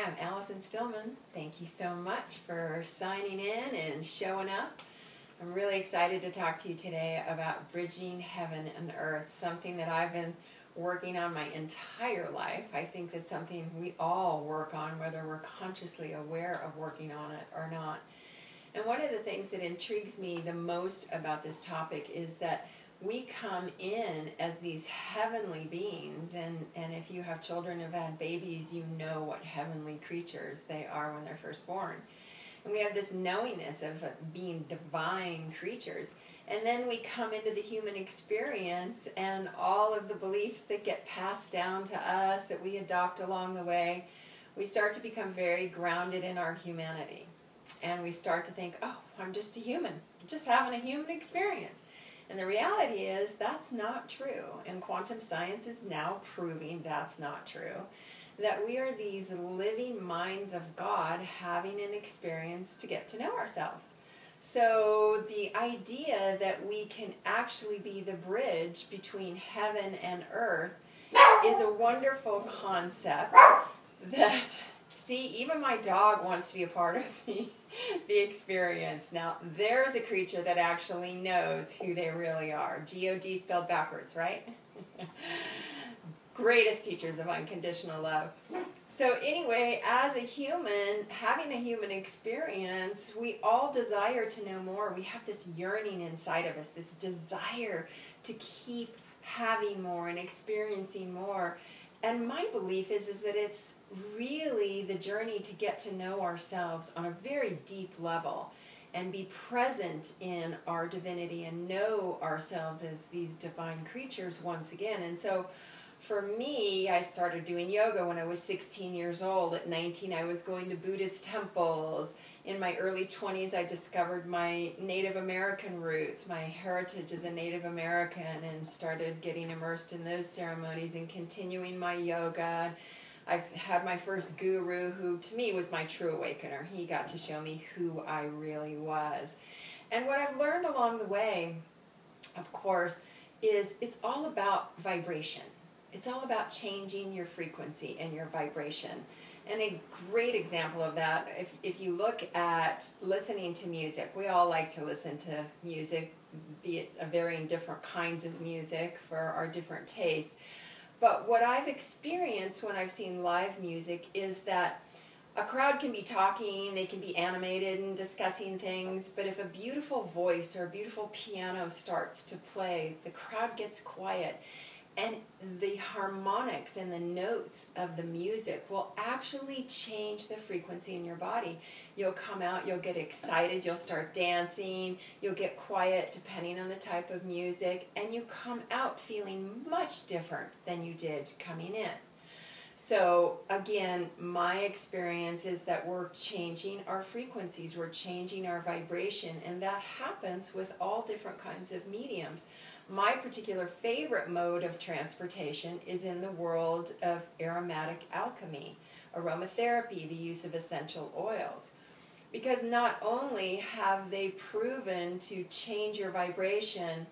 Hi, I'm Allison Stillman. Thank you so much for signing in and showing up. I'm really excited to talk to you today about bridging heaven and earth, something that I've been working on my entire life. I think that's something we all work on, whether we're consciously aware of working on it or not. And one of the things that intrigues me the most about this topic is that we come in as these heavenly beings, and if you have children who've had babies, you know what heavenly creatures they are when they're first born. And we have this knowingness of being divine creatures. And then we come into the human experience, and all of the beliefs that get passed down to us, that we adopt along the way, we start to become very grounded in our humanity. And we start to think, oh, I'm just a human, just having a human experience. And the reality is that's not true, and quantum science is now proving that's not true, that we are these living minds of God having an experience to get to know ourselves. So the idea that we can actually be the bridge between heaven and earth is a wonderful concept that, see, even my dog wants to be a part of the experience. Now, there's a creature that actually knows who they really are. G-O-D spelled backwards, right? Greatest teachers of unconditional love. So anyway, as a human, having a human experience, we all desire to know more. We have this yearning inside of us, this desire to keep having more and experiencing more. And my belief is that it's really the journey to get to know ourselves on a very deep level and be present in our divinity and know ourselves as these divine creatures once again. And so for me, I started doing yoga when I was 16 years old. At 19, I was going to Buddhist temples. In my early 20s, I discovered my Native American roots, my heritage as a Native American, and started getting immersed in those ceremonies and continuing my yoga. I've had my first guru, who to me was my true awakener. He got to show me who I really was. And what I've learned along the way, of course, is it's all about vibration. It's all about changing your frequency and your vibration. And a great example of that, if you look at listening to music, we all like to listen to music, be it a varying different kinds of music for our different tastes. But what I've experienced when I've seen live music is that a crowd can be talking, they can be animated and discussing things, but if a beautiful voice or a beautiful piano starts to play, the crowd gets quiet. And the harmonics and the notes of the music will actually change the frequency in your body. You'll come out, you'll get excited, you'll start dancing, you'll get quiet depending on the type of music, and you come out feeling much different than you did coming in. So again, my experience is that we're changing our frequencies, we're changing our vibration, and that happens with all different kinds of mediums. My particular favorite mode of transportation is in the world of aromatic alchemy, aromatherapy, the use of essential oils. Because not only have they proven to change your vibration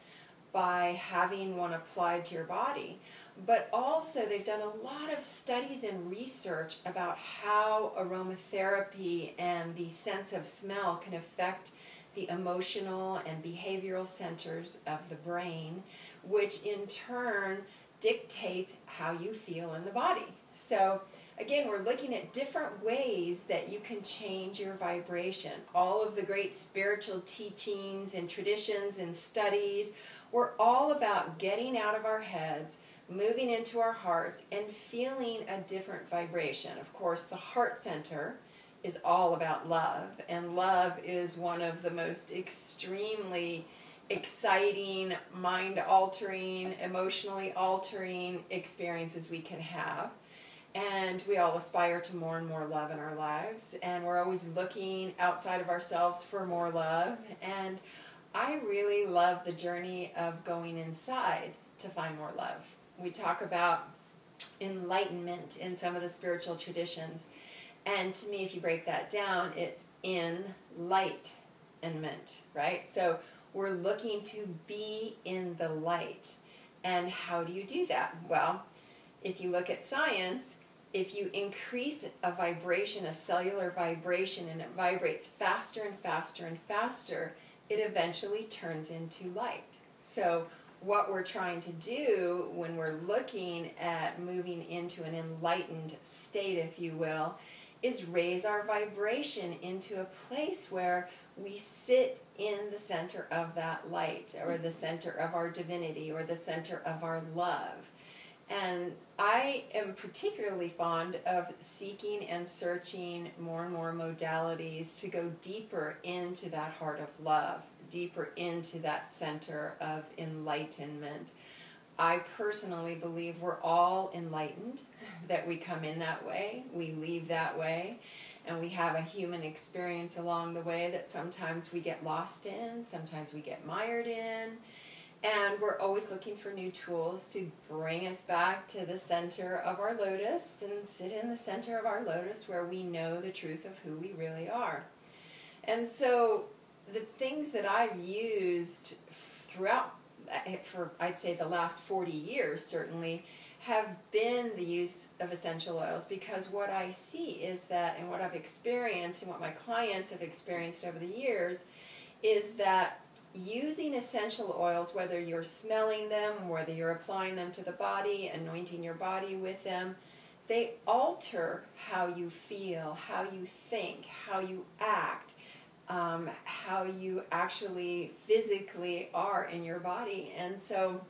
by having one applied to your body, but also they've done a lot of studies and research about how aromatherapy and the sense of smell can affect the emotional and behavioral centers of the brain, which in turn dictates how you feel in the body. So again, we're looking at different ways that you can change your vibration. All of the great spiritual teachings and traditions and studies were all about getting out of our heads, moving into our hearts, and feeling a different vibration. Of course, the heart center is all about love, and love is one of the most extremely exciting, mind-altering, emotionally altering experiences we can have. And we all aspire to more and more love in our lives, and we're always looking outside of ourselves for more love. And I really love the journey of going inside to find more love. We talk about enlightenment in some of the spiritual traditions. And to me, if you break that down, it's enlightenment, right? So we're looking to be in the light. And how do you do that? Well, if you look at science, if you increase a vibration, a cellular vibration, and it vibrates faster and faster and faster, it eventually turns into light. So what we're trying to do when we're looking at moving into an enlightened state, if you will, is raise our vibration into a place where we sit in the center of that light, or the center of our divinity, or the center of our love. And I am particularly fond of seeking and searching more and more modalities to go deeper into that heart of love, deeper into that center of enlightenment. I personally believe we're all enlightened, that we come in that way, we leave that way, and we have a human experience along the way that sometimes we get lost in, sometimes we get mired in. And we're always looking for new tools to bring us back to the center of our lotus and sit in the center of our lotus where we know the truth of who we really are. And so the things that I've used throughout, for I'd say the last 40 years certainly, have been the use of essential oils, because what I see is that, and what I've experienced and what my clients have experienced over the years, is that using essential oils, whether you're smelling them, whether you're applying them to the body, anointing your body with them, they alter how you feel, how you think, how you act, how you actually physically are in your body. And so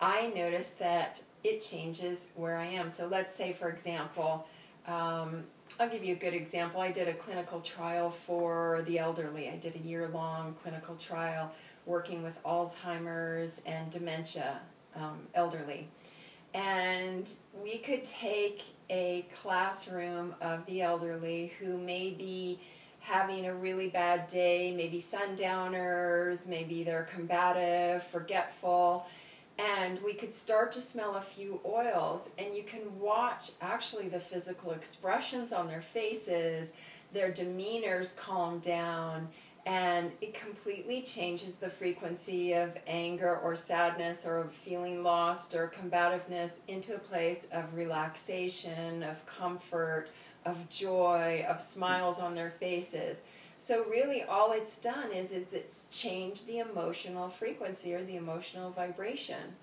I noticed that it changes where I am. So let's say, for example, I'll give you a good example. I did a clinical trial for the elderly. I did a year-long clinical trial working with Alzheimer's and dementia elderly. And we could take a classroom of the elderly who may be having a really bad day, maybe sundowners, maybe they're combative, forgetful, and we could start to smell a few oils, and you can watch actually the physical expressions on their faces, their demeanors calm down, and it completely changes the frequency of anger or sadness or feeling lost or combativeness into a place of relaxation, of comfort, of joy, of smiles on their faces. So really all it's done is it's changed the emotional frequency or the emotional vibration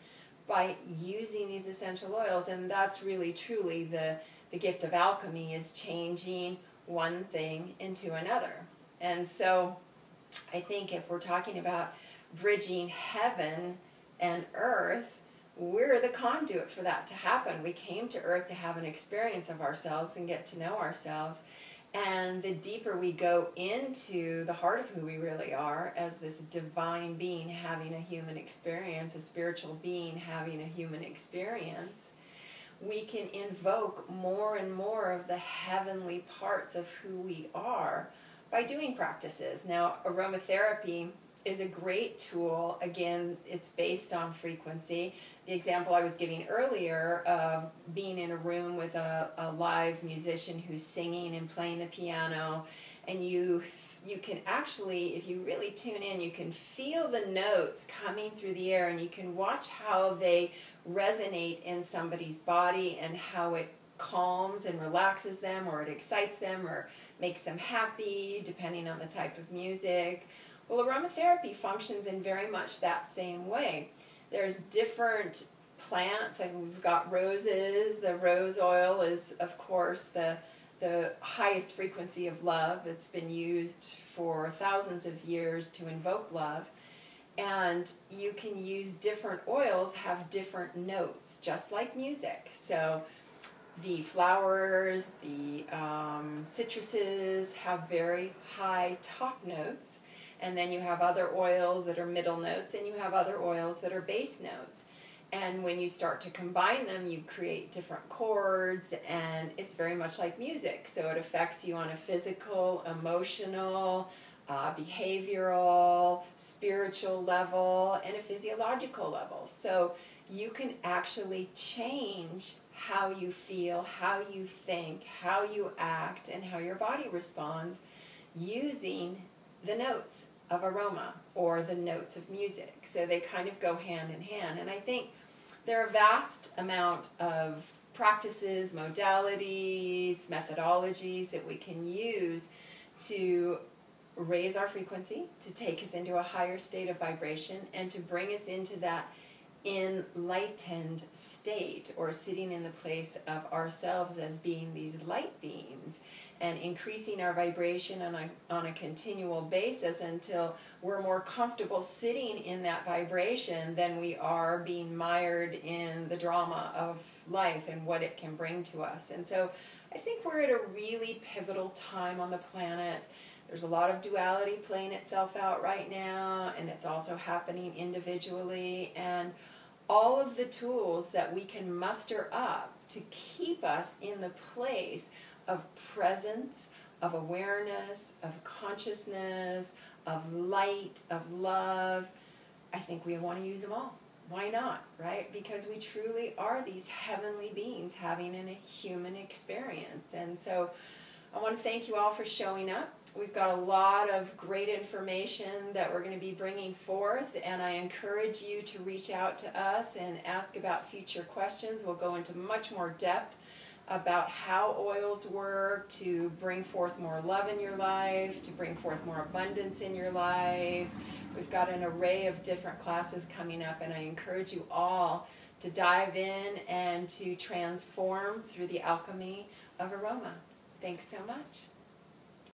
by using these essential oils. And that's really truly the gift of alchemy, is changing one thing into another. And so I think if we're talking about bridging heaven and earth, we're the conduit for that to happen. We came to earth to have an experience of ourselves and get to know ourselves. And the deeper we go into the heart of who we really are, as this divine being having a human experience, a spiritual being having a human experience, we can invoke more and more of the heavenly parts of who we are by doing practices. Now, aromatherapy is a great tool. Again, it's based on frequency. The example I was giving earlier of being in a room with a live musician who's singing and playing the piano, and you can actually, if you really tune in, you can feel the notes coming through the air, and you can watch how they resonate in somebody's body and how it calms and relaxes them, or it excites them, or makes them happy, depending on the type of music. Well, aromatherapy functions in very much that same way. There's different plants, and we've got roses. The rose oil is, of course, the highest frequency of love. It's been used for thousands of years to invoke love. And you can use different oils, have different notes, just like music. So the flowers, the citruses have very high top notes. And then you have other oils that are middle notes, and you have other oils that are base notes. And when you start to combine them, you create different chords, and it's very much like music. So it affects you on a physical, emotional, behavioral, spiritual level, and a physiological level. So you can actually change how you feel, how you think, how you act, and how your body responds using the notes of aroma or the notes of music. So they kind of go hand in hand. And I think there are a vast amount of practices, modalities, methodologies that we can use to raise our frequency, to take us into a higher state of vibration, and to bring us into that enlightened state, or sitting in the place of ourselves as being these light beings, and increasing our vibration on a continual basis until we're more comfortable sitting in that vibration than we are being mired in the drama of life and what it can bring to us. And so I think we're at a really pivotal time on the planet. There's a lot of duality playing itself out right now, and it's also happening individually. And all of the tools that we can muster up to keep us in the place of presence, of awareness, of consciousness, of light, of love, I think we want to use them all. Why not, right? Because we truly are these heavenly beings having a human experience. And so I want to thank you all for showing up. We've got a lot of great information that we're going to be bringing forth, and I encourage you to reach out to us and ask about future questions. We'll go into much more depth about how oils work to bring forth more love in your life, to bring forth more abundance in your life. We've got an array of different classes coming up, and I encourage you all to dive in and to transform through the alchemy of aroma. Thanks so much.